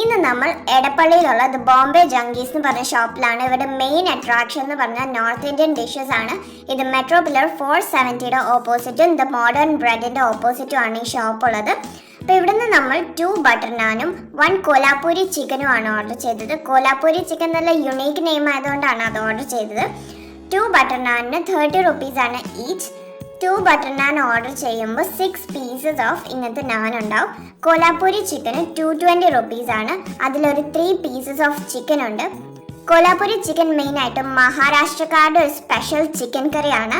ഇന്ന് നമ്മൾ എടപ്പള്ളിയിലുള്ള ദ ബോംബെ ജങ്കീസ് എന്ന് പറഞ്ഞ ഷോപ്പിലാണ്. ഇവരുടെ മെയിൻ അട്രാക്ഷൻ എന്ന് പറഞ്ഞാൽ നോർത്ത് ഇന്ത്യൻ ഡിഷസ് ആണ്. ഇത് മെട്രോ പില്ലർ 470യുടെ ഓപ്പോസിറ്റും ദ മോഡേൺ ബ്രെഡിൻ്റെ ഓപ്പോസിറ്റും ആണ് ഈ ഷോപ്പ് ഉള്ളത്. അപ്പോൾ ഇവിടുന്ന് നമ്മൾ 2 ബട്ടർ നാനും 1 കോലാപ്പൂരി ചിക്കനും ആണ് ഓർഡർ ചെയ്തത്. കോലാപ്പൂരി ചിക്കൻ നല്ല യുണീക്ക് നെയിം ആയതുകൊണ്ടാണ് അത് ഓർഡർ ചെയ്തത്. 2 ബട്ടർ നാനിന് 30 rupees ആണ് ഈച്ച്. 2 ബട്ടർ നാൻ ഓർഡർ ചെയ്യുമ്പോൾ 6 പീസസ് ഓഫ് ഇങ്ങനത്തെ നാൻ ഉണ്ടാവും. കോലാപ്പൂരി ചിക്കന് 220 rupees ആണ്. അതിലൊരു 3 പീസസ് ഓഫ് ചിക്കൻ ഉണ്ട്. കോലാപ്പൂരി ചിക്കൻ മെയിനായിട്ട് മഹാരാഷ്ട്രക്കാരുടെ ഒരു സ്പെഷ്യൽ ചിക്കൻ കറിയാണ്.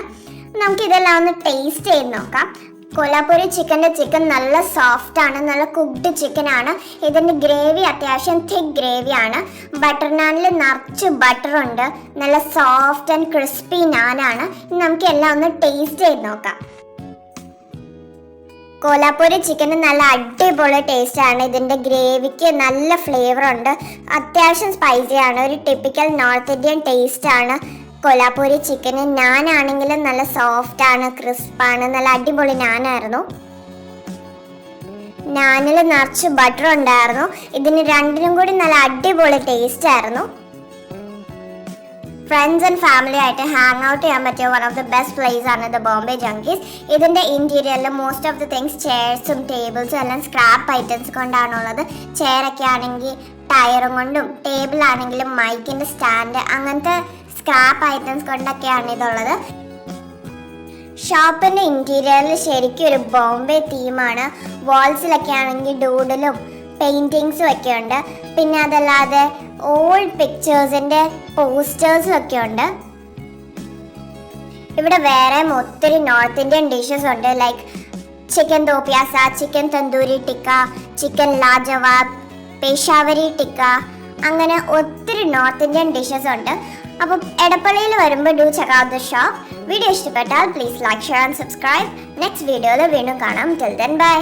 നമുക്കിതെല്ലാം ഒന്ന് ടേസ്റ്റ് ചെയ്ത് നോക്കാം. കോലാപ്പൂരി ചിക്കൻ നല്ല സോഫ്റ്റ് ആണ്, നല്ല കുക്ക്ഡ് ചിക്കൻ ആണ്. ഇതിൻ്റെ ഗ്രേവി അത്യാവശ്യം തിക്ക് ഗ്രേവിയാണ്. ബട്ടർ നാനിൽ നിറച്ച് ബട്ടർ ഉണ്ട്. നല്ല സോഫ്റ്റ് ആൻഡ് ക്രിസ്പി നാനാണ്. നമുക്ക് എല്ലാം ഒന്ന് ടേസ്റ്റ് ചെയ്ത് നോക്കാം. കോലാപ്പൂരി ചിക്കന് നല്ല അടിപൊളി ടേസ്റ്റ് ആണ്. ഇതിൻ്റെ ഗ്രേവിക്ക് നല്ല ഫ്ലേവർ ഉണ്ട്. അത്യാവശ്യം സ്പൈസി ആണ്. ഒരു ടിപ്പിക്കൽ നോർത്ത് ഇന്ത്യൻ ടേസ്റ്റ് ആണ് കോലാപ്പൂരി ചിക്കന്. നാനാണെങ്കിലും നല്ല സോഫ്റ്റ് ആണ്, ക്രിസ്പാണ്, നല്ല അടിപൊളി നാനായിരുന്നു. നാനിൽ നിറച്ച് ബട്ടർ ഉണ്ടായിരുന്നു. ഇതിന് രണ്ടിനും കൂടി നല്ല അടിപൊളി ടേസ്റ്റ് ആയിരുന്നു. ഫ്രണ്ട്സ് ആൻഡ് ഫാമിലി ആയിട്ട് ഹാങ് ഔട്ട് ചെയ്യാൻ പറ്റിയ one of the best place ആണ് ദ ബോംബെ ജങ്കീസ്. ഇതിൻ്റെ ഇൻറ്റീരിയറിൽ മോസ്റ്റ് ഓഫ് ദി തിങ്സ് ചെയർസും ടേബിൾസും എല്ലാം സ്ക്രാപ്പ് ഐറ്റംസ് കൊണ്ടാണുള്ളത്. ചെയറൊക്കെ ആണെങ്കിൽ ടയറും കൊണ്ടും, ടേബിൾ ആണെങ്കിലും മൈക്കിൻ്റെ സ്റ്റാൻഡ്, അങ്ങനത്തെ സ്ക്രാപ്പ് ഐറ്റംസ് കൊണ്ടൊക്കെയാണ് ഇതുള്ളത്. ഷോപ്പിൻ്റെ ഇൻറ്റീരിയറിൽ ശരിക്കും ഒരു ബോംബെ തീമാണ്. വാൾസിലൊക്കെ ആണെങ്കിൽ ഡൂഡിലും പെയിൻറ്റിങ്സും ഒക്കെ ഉണ്ട്. പിന്നെ അതല്ലാതെ ഓൾഡ് പിക്ചേഴ്സിൻ്റെ പോസ്റ്റേഴ്സും ഒക്കെ ഉണ്ട്. ഇവിടെ വേറെ ഒത്തിരി നോർത്ത് ഇന്ത്യൻ ഡിഷസ് ഉണ്ട്. Like chicken do pyaza, chicken tandoori tikka, chicken lajawab, Peshawari tikka, അങ്ങനെ ഒത്തിരി നോർത്ത് ഇന്ത്യൻ ഡിഷസ് ഉണ്ട്. അപ്പോൾ എടപ്പള്ളിയിൽ വരുമ്പോൾ do check out the shop. Video ഇഷ്ടപ്പെട്ടാൽ please like, share and subscribe. Next വീഡിയോയിൽ വീണ്ടും കാണാം. Till then by.